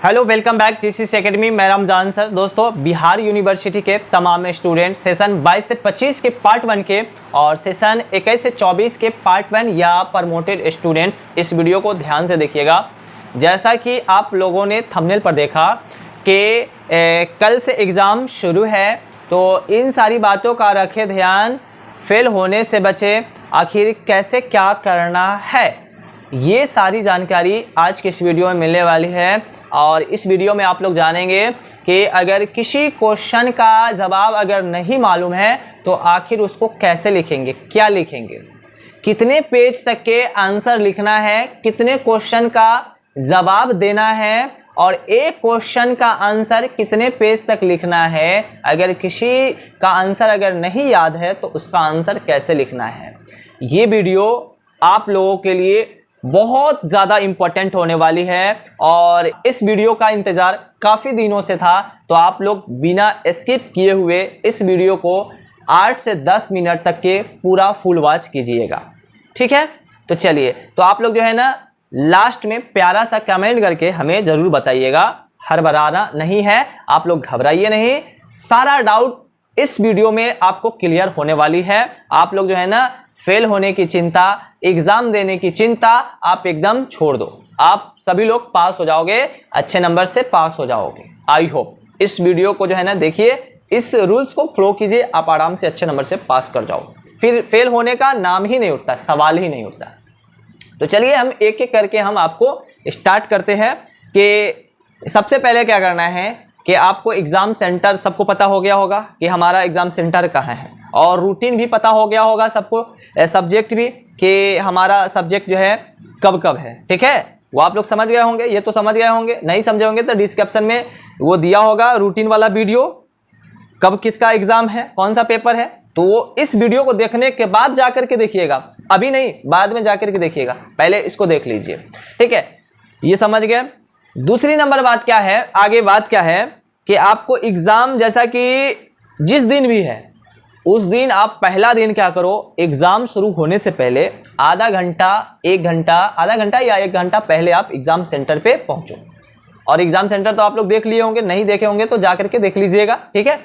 Hello, welcome back GCC academy. मैं Ramzan sir. दोस्तों, Bihar university के तमाम स्टूडेंट सेशन 22 से 25 के पार्ट 1 के और सेशन 21 से 24 के पार्ट 1 या प्रमोटेड स्टूडेंट्स इस वीडियो को ध्यान से देखिएगा। जैसा कि आप लोगों ने थंबनेल पर देखा कि कल से एग्ज़ाम शुरू है, तो इन सारी बातों का रखें ध्यान, फेल होने से बचे, आखिर कैसे क्या करना है, ये सारी जानकारी आज के इस वीडियो में मिलने वाली है। और इस वीडियो में आप लोग जानेंगे कि अगर किसी क्वेश्चन का जवाब अगर नहीं मालूम है तो आखिर उसको कैसे लिखेंगे, क्या लिखेंगे, कितने पेज तक के आंसर लिखना है, कितने क्वेश्चन का जवाब देना है और एक क्वेश्चन का आंसर कितने पेज तक लिखना है। अगर किसी का आंसर अगर नहीं याद है तो उसका आंसर कैसे लिखना है। ये वीडियो आप लोगों के लिए बहुत ज़्यादा इम्पोर्टेंट होने वाली है और इस वीडियो का इंतज़ार काफ़ी दिनों से था, तो आप लोग बिना स्किप किए हुए इस वीडियो को 8 से 10 मिनट तक के पूरा फुल वॉच कीजिएगा, ठीक है। तो चलिए, तो आप लोग जो है ना लास्ट में प्यारा सा कमेंट करके हमें ज़रूर बताइएगा। हड़बड़ाना नहीं है, आप लोग घबराइए नहीं, सारा डाउट इस वीडियो में आपको क्लियर होने वाली है। आप लोग जो है ना फेल होने की चिंता, एग्जाम देने की चिंता आप एकदम छोड़ दो। आप सभी लोग पास हो जाओगे, अच्छे नंबर से पास हो जाओगे। आई होप इस वीडियो को जो है ना देखिए, इस रूल्स को फॉलो कीजिए, आप आराम से अच्छे नंबर से पास कर जाओ, फिर फेल होने का नाम ही नहीं उठता, सवाल ही नहीं उठता। तो चलिए हम एक एक करके हम आपको स्टार्ट करते हैं कि सबसे पहले क्या करना है कि आपको एग्जाम सेंटर सबको पता हो गया होगा कि हमारा एग्जाम सेंटर कहाँ है, और रूटीन भी पता हो गया होगा सबको, सब्जेक्ट भी कि हमारा सब्जेक्ट जो है कब कब है, ठीक है। वो आप लोग समझ गए होंगे, ये तो समझ गए होंगे। नहीं समझे होंगे तो डिस्क्रिप्शन में वो दिया होगा रूटीन वाला वीडियो, कब किसका एग्जाम है, कौन सा पेपर है। तो वो इस वीडियो को देखने के बाद जाकर के देखिएगा, अभी नहीं, बाद में जाकर के देखिएगा, पहले इसको देख लीजिए, ठीक है। ये समझ गए। दूसरी नंबर बात क्या है, आगे बात क्या है कि आपको एग्जाम जैसा कि जिस दिन भी है उस दिन आप पहला दिन क्या करो, एग्जाम शुरू होने से पहले आधा घंटा, आधा घंटा या 1 घंटा पहले आप एग्जाम सेंटर पे पहुंचो। और एग्जाम सेंटर तो आप लोग देख लिए होंगे, नहीं देखे होंगे तो जाकर के देख लीजिएगा, ठीक है।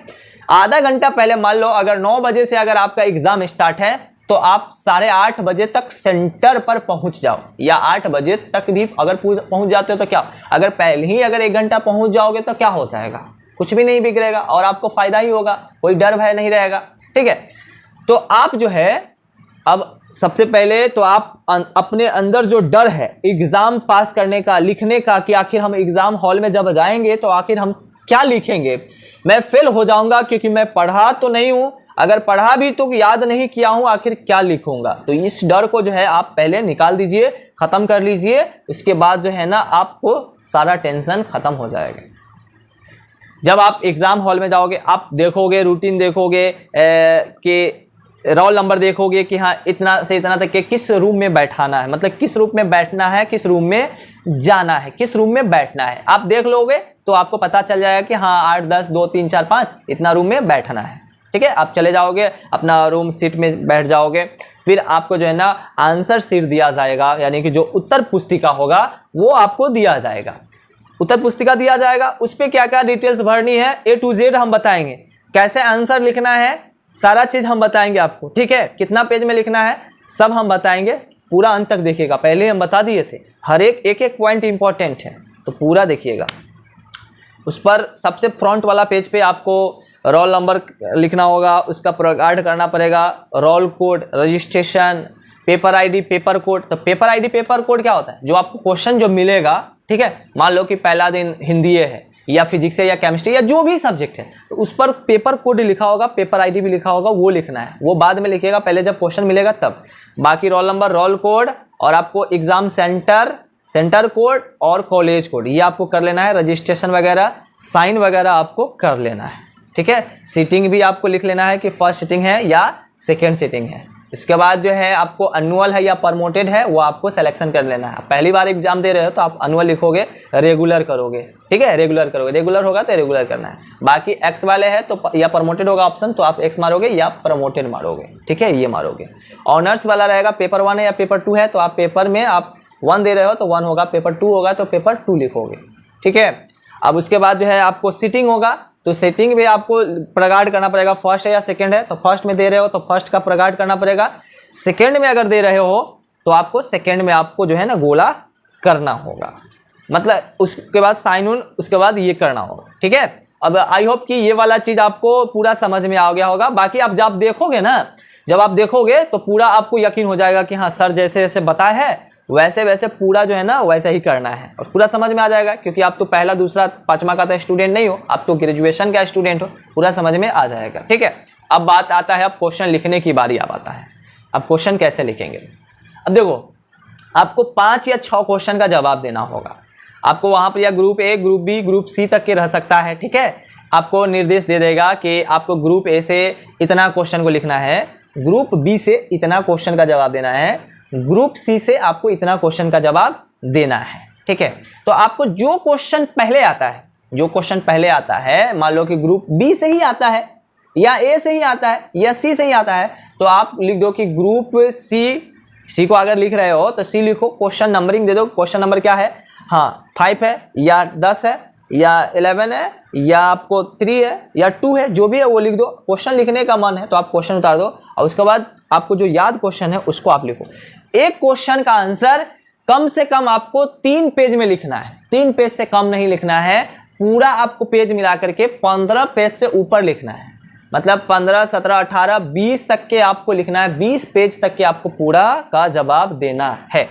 आधा घंटा पहले, मान लो अगर 9 बजे से अगर आपका एग्जाम स्टार्ट है तो आप 8:30 बजे तक सेंटर पर पहुंच जाओ, या 8 बजे तक भी अगर पहुंच जाते हो तो क्या, अगर पहले ही अगर 1 घंटा पहुंच जाओगे तो क्या हो जाएगा, कुछ भी नहीं बिगड़ेगा और आपको फायदा ही होगा, कोई डर भय नहीं रहेगा, ठीक है। तो आप जो है अब सबसे पहले तो आप अपने अंदर जो डर है एग्जाम पास करने का, लिखने का, कि आखिर हम एग्जाम हॉल में जब जाएंगे तो आखिर हम क्या लिखेंगे, मैं फेल हो जाऊंगा क्योंकि मैं पढ़ा तो नहीं हूं, अगर पढ़ा भी तो याद नहीं किया हूं, आखिर क्या लिखूंगा। तो इस डर को जो है आप पहले निकाल दीजिए, खत्म कर लीजिए, उसके बाद जो है ना आपको सारा टेंशन खत्म हो जाएगा। जब आप एग्जाम हॉल में जाओगे आप देखोगे, रूटीन देखोगे कि रोल नंबर देखोगे कि हाँ इतना से इतना तक के किस रूम में बैठाना है, मतलब किस रूम में बैठना है, किस रूम में जाना है, किस रूम में बैठना है, आप देख लोगे तो आपको पता चल जाएगा कि हाँ 8, 10, 2, 3, 4, 5 इतना रूम में बैठना है, ठीक है। आप चले जाओगे, अपना रूम सीट में बैठ जाओगे, फिर आपको जो है ना आंसर शीट दिया जाएगा, यानी कि जो उत्तर पुस्तिका होगा वो आपको दिया जाएगा, उत्तर पुस्तिका दिया जाएगा। उस पर क्या क्या डिटेल्स भरनी है A to Z हम बताएंगे, कैसे आंसर लिखना है सारा चीज हम बताएंगे आपको, ठीक है। कितना पेज में लिखना है सब हम बताएंगे, पूरा अंत तक देखिएगा। पहले हम बता दिए थे, हर एक पॉइंट इंपॉर्टेंट है, तो पूरा देखिएगा। उस पर सबसे फ्रंट वाला पेज पे आपको रोल नंबर लिखना होगा, उसका प्रोगार्ड करना पड़ेगा, roll code, registration, paper ID, paper code. तो पेपर आईडी, पेपर कोड क्या होता है, जो आपको क्वेश्चन जो मिलेगा, ठीक है। मान लो कि पहला दिन हिंदी है या फिजिक्स है या केमिस्ट्री या जो भी सब्जेक्ट है, तो उस पर पेपर कोड लिखा होगा, पेपर आईडी भी लिखा होगा, वो लिखना है, वो बाद में लिखिएगा, पहले जब क्वेश्चन मिलेगा तब। बाकी रोल नंबर, रोल कोड और आपको एग्जाम सेंटर, सेंटर कोड और कॉलेज कोड, ये आपको कर लेना है। रजिस्ट्रेशन वगैरह, साइन वगैरह आपको कर लेना है, ठीक है। सीटिंग भी आपको लिख लेना है कि फर्स्ट सीटिंग है या सेकेंड सीटिंग है। इसके बाद जो है आपको अनुअल है या प्रमोटेड है वो आपको सिलेक्शन कर लेना है। पहली बार एग्जाम दे रहे हो तो आप अनुअल लिखोगे, रेगुलर करोगे, ठीक है, रेगुलर करोगे, रेगुलर होगा तो रेगुलर करना है। बाकी एक्स वाले हैं तो या प्रमोटेड होगा ऑप्शन, तो आप एक्स मारोगे या प्रमोटेड मारोगे, ठीक है, ये मारोगे। ऑनर्स वाला रहेगा, पेपर 1 है या पेपर 2 है तो आप पेपर में आप 1 दे रहे हो तो 1 होगा, पेपर 2 होगा तो पेपर 2 लिखोगे, ठीक है। अब उसके बाद जो है आपको सीटिंग होगा, तो सेटिंग भी आपको प्रगाढ़ करना पड़ेगा, फर्स्ट है या सेकंड है, तो फर्स्ट में दे रहे हो तो फर्स्ट का प्रगाढ़ करना पड़ेगा। सेकंड में अगर दे रहे हो तो आपको सेकंड में आपको जो है ना गोला करना होगा, मतलब उसके बाद साइन ऑन, उसके बाद ये करना होगा, ठीक है। अब आई होप कि ये वाला चीज आपको पूरा समझ में आ गया होगा। बाकी आप जब देखोगे ना, जब आप देखोगे तो पूरा आपको यकीन हो जाएगा कि हाँ सर जैसे जैसे बताया है वैसे वैसे पूरा जो है ना वैसे ही करना है, और पूरा समझ में आ जाएगा, क्योंकि आप तो पहला दूसरा पांचवा का तो स्टूडेंट नहीं हो, आप तो ग्रेजुएशन का स्टूडेंट हो, पूरा समझ में आ जाएगा, ठीक है। अब बात आता है, अब क्वेश्चन लिखने की बारी अब आता है। अब क्वेश्चन कैसे लिखेंगे? अब देखो आपको 5 या 6 क्वेश्चन का जवाब देना होगा। आपको वहां पर या group A, group B, group C तक के रह सकता है, ठीक है। आपको निर्देश दे देगा कि आपको ग्रुप ए से इतना क्वेश्चन को लिखना है, ग्रुप बी से इतना क्वेश्चन का जवाब देना है, ग्रुप सी से आपको इतना क्वेश्चन का जवाब देना है, ठीक है। तो आपको जो क्वेश्चन पहले आता है, जो क्वेश्चन पहले आता है, मान लो कि ग्रुप बी से ही आता है या ए से ही आता है या सी से ही आता है, तो आप लिख दो कि ग्रुप सी को अगर लिख रहे हो तो सी लिखो, क्वेश्चन नंबरिंग दे दो, क्वेश्चन नंबर क्या है, हाँ 5 है या 10 है या 11 है या आपको 3 है या 2 है, जो भी है वो लिख दो। क्वेश्चन लिखने का मन है तो आप क्वेश्चन उतार दो, और उसके बाद आपको जो याद क्वेश्चन है उसको आप लिखो। एक क्वेश्चन का आंसर कम से कम आपको 3 पेज में लिखना है, 3 पेज से कम नहीं लिखना है, पूरा आपको पेज मिला करके 15 पेज से ऊपर लिखना है, मतलब 15, 17, 18, 20 तक के आपको लिखना है, 20 पेज तक के आपको पूरा का जवाब देना है।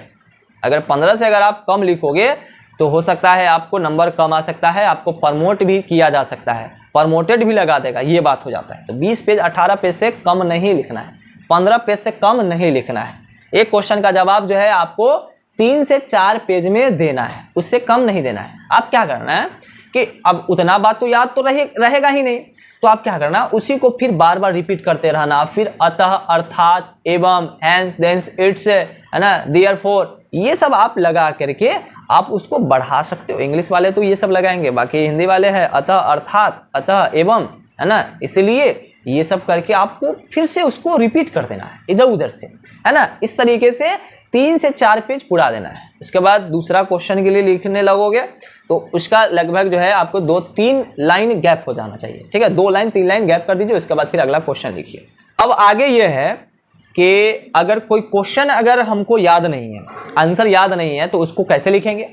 अगर 15 से अगर आप कम लिखोगे तो हो सकता है आपको नंबर कम आ सकता है, आपको प्रमोट भी किया जा सकता है, प्रमोटेड भी लगा देगा, ये बात हो जाता है। तो 20 पेज 18 पेज से कम नहीं लिखना है, 15 पेज से कम नहीं लिखना है। एक क्वेश्चन का जवाब जो है आपको 3 से 4 पेज में देना है, उससे कम नहीं देना है। आप क्या करना है कि अब उतना बात तो याद तो रहेगा ही नहीं, तो आप क्या करना, उसी को फिर बार बार रिपीट करते रहना, फिर अतः, अर्थात, एवं, हैंस, देंस, इट्स, है ना, देयरफॉर, ये सब आप लगा करके आप उसको बढ़ा सकते हो। इंग्लिश वाले तो ये सब लगाएंगे, बाकी हिंदी वाले हैं अतः, अर्थात, अतः, एवं, है ना, इसलिए ये सब करके आपको फिर से उसको रिपीट कर देना है इधर उधर से, है ना। इस तरीके से 3 से 4 पेज पूरा देना है। उसके बाद दूसरा क्वेश्चन के लिए लिखने लगोगे तो उसका लगभग जो है आपको 2-3 लाइन गैप हो जाना चाहिए, ठीक है। 2 लाइन 3 लाइन गैप कर दीजिए, उसके बाद फिर अगला क्वेश्चन लिखिए। अब आगे ये है कि अगर कोई क्वेश्चन अगर हमको याद नहीं है, आंसर याद नहीं है, तो उसको कैसे लिखेंगे?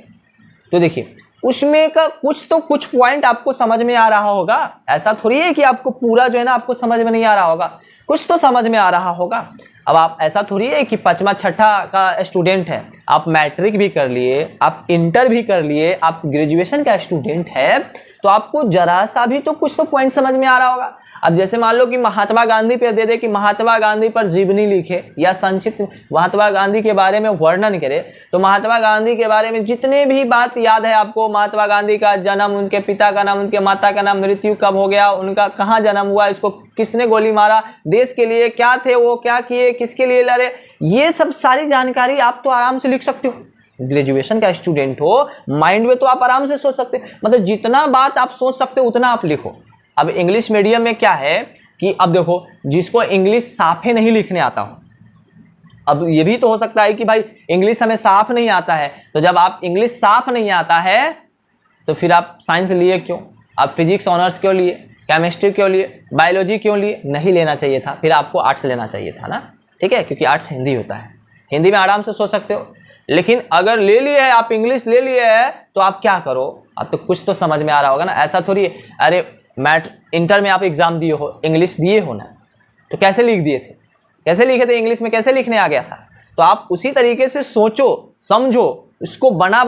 तो देखिए उसमें का कुछ पॉइंट आपको समझ में आ रहा होगा, ऐसा थोड़ी है कि आपको पूरा जो है ना आपको समझ में नहीं आ रहा होगा, कुछ तो समझ में आ रहा होगा। अब आप ऐसा थोड़ी है कि 5वां 6ठा का स्टूडेंट है, आप मैट्रिक भी कर लिए, आप इंटर भी कर लिए, आप ग्रेजुएशन का स्टूडेंट है, तो आपको जरा सा भी तो कुछ तो पॉइंट समझ में आ रहा होगा। अब जैसे मान लो कि महात्मा गांधी पे दे दे कि महात्मा गांधी पर जीवनी लिखे या संक्षिप्त महात्मा गांधी के बारे में वर्णन करे, तो महात्मा गांधी के बारे में जितने भी बात याद है आपको, महात्मा गांधी का जन्म, उनके पिता का नाम, उनके माता का नाम, मृत्यु कब हो गया, उनका कहाँ जन्म हुआ, इसको किसने गोली मारा, देश के लिए क्या थे वो, क्या किए, किसके लिए लड़े, ये सब सारी जानकारी आप तो आराम से लिख सकते हो। ग्रेजुएशन का स्टूडेंट हो, माइंड में तो आप आराम से सोच सकते हो, मतलब जितना बात आप सोच सकते हो उतना आप लिखो। अब इंग्लिश मीडियम में क्या है कि अब देखो जिसको इंग्लिश साफे नहीं लिखने आता हो, अब ये भी तो हो सकता है कि भाई इंग्लिश हमें साफ नहीं आता है, तो जब आप इंग्लिश साफ नहीं आता है तो फिर आप साइंस लिए क्यों, आप फिजिक्स ऑनर्स क्यों लिए, केमिस्ट्री क्यों लिए, बायोलॉजी क्यों लिए? नहीं लेना चाहिए था, फिर आपको आर्ट्स लेना चाहिए था ना, ठीक है, क्योंकि आर्ट्स हिंदी होता है, हिंदी में आराम से सोच सकते हो। लेकिन अगर ले लिए है आप, इंग्लिश ले लिए है, तो आप क्या करो, आप तो कुछ तो समझ में आ रहा होगा ना। ऐसा थोड़ी है अरे इंटर में आप एग्जाम दिए हो, इंग्लिश दिए हो ना, तो कैसे लिख दिए थे, कैसे लिखे थे इंग्लिश में, कैसे लिखने आ गया था? तो आप उसी तरीके से सोचो, समझो, उसको बना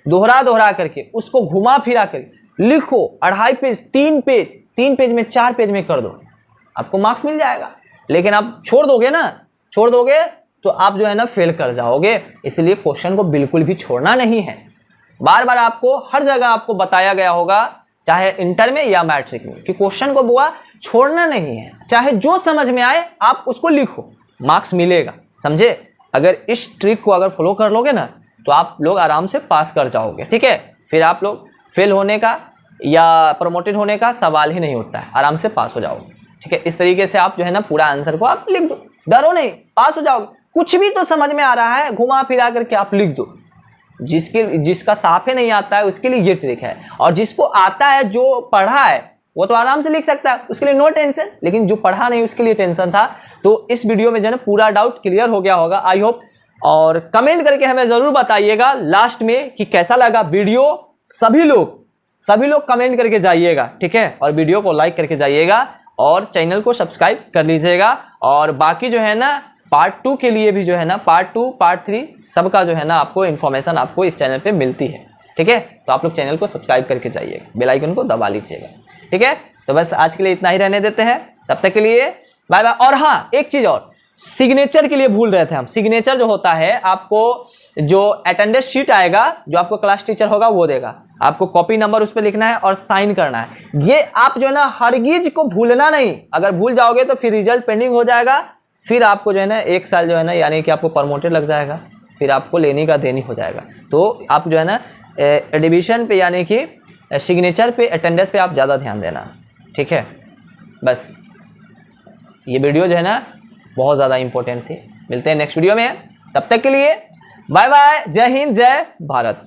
दोहरा करके उसको घुमा फिरा कर लिखो। 2.5 पेज, 3 पेज में 4 पेज में कर दो, आपको मार्क्स मिल जाएगा। लेकिन आप छोड़ दोगे तो आप जो है ना फेल कर जाओगे। इसलिए क्वेश्चन को बिल्कुल भी छोड़ना नहीं है। बार बार आपको हर जगह आपको बताया गया होगा, चाहे इंटर में या मैट्रिक में, कि क्वेश्चन को बुआ छोड़ना नहीं है, चाहे जो समझ में आए आप उसको लिखो, मार्क्स मिलेगा, समझे। अगर इस ट्रिक को अगर फॉलो कर लोगे ना तो आप लोग आराम से पास कर जाओगे, ठीक है। फिर आप लोग फेल होने का या प्रमोटेड होने का सवाल ही नहीं उठता है, आराम से पास हो जाओगे, ठीक है। इस तरीके से आप जो है ना पूरा आंसर को आप लिख दो, डरो नहीं, पास हो जाओगे। कुछ भी तो समझ में आ रहा है, घुमा फिरा करके आप लिख दो, जिसका साफे नहीं आता है उसके लिए ये ट्रिक है, और जिसको आता है, जो पढ़ा है, वो तो आराम से लिख सकता है, उसके लिए नो टेंशन। लेकिन जो पढ़ा नहीं उसके लिए टेंशन था। तो इस वीडियो में जो है ना पूरा डाउट क्लियर हो गया होगा, आई होप। और कमेंट करके हमें जरूर बताइएगा लास्ट में कि कैसा लगा वीडियो। सभी लोग कमेंट करके जाइएगा, ठीक है, और वीडियो को लाइक करके जाइएगा और चैनल को सब्सक्राइब कर लीजिएगा। और बाकी जो है ना पार्ट 2 के लिए भी जो है ना पार्ट 2 पार्ट 3 सबका जो है ना आपको इन्फॉर्मेशन आपको इस चैनल पे मिलती है, ठीक है। तो आप लोग चैनल को सब्सक्राइब करके जाइएगा, बेल आइकन को दबा लीजिएगा, ठीक है। तो बस आज के लिए इतना ही रहने देते हैं, तब तक के लिए बाय बाय। और हाँ, एक चीज और, सिग्नेचर के लिए भूल रहे थे हम। सिग्नेचर जो होता है, आपको जो अटेंडेंस शीट आएगा, जो आपको क्लास टीचर होगा वो देगा, आपको कॉपी नंबर उस पर लिखना है और साइन करना है। ये आप जो है ना हरगिज को भूलना नहीं। अगर भूल जाओगे तो फिर रिजल्ट पेंडिंग हो जाएगा, फिर आपको जो है ना 1 साल जो है ना यानी कि आपको प्रमोटेड लग जाएगा, फिर आपको लेने का देनी हो जाएगा। तो आप जो है ना एडमिशन पे यानी कि सिग्नेचर पे, अटेंडेंस पे आप ज़्यादा ध्यान देना, ठीक है। बस ये वीडियो जो है ना बहुत ज़्यादा इंपॉर्टेंट थी। मिलते हैं नेक्स्ट वीडियो में, तब तक के लिए बाय बाय। जय हिंद, जय भारत।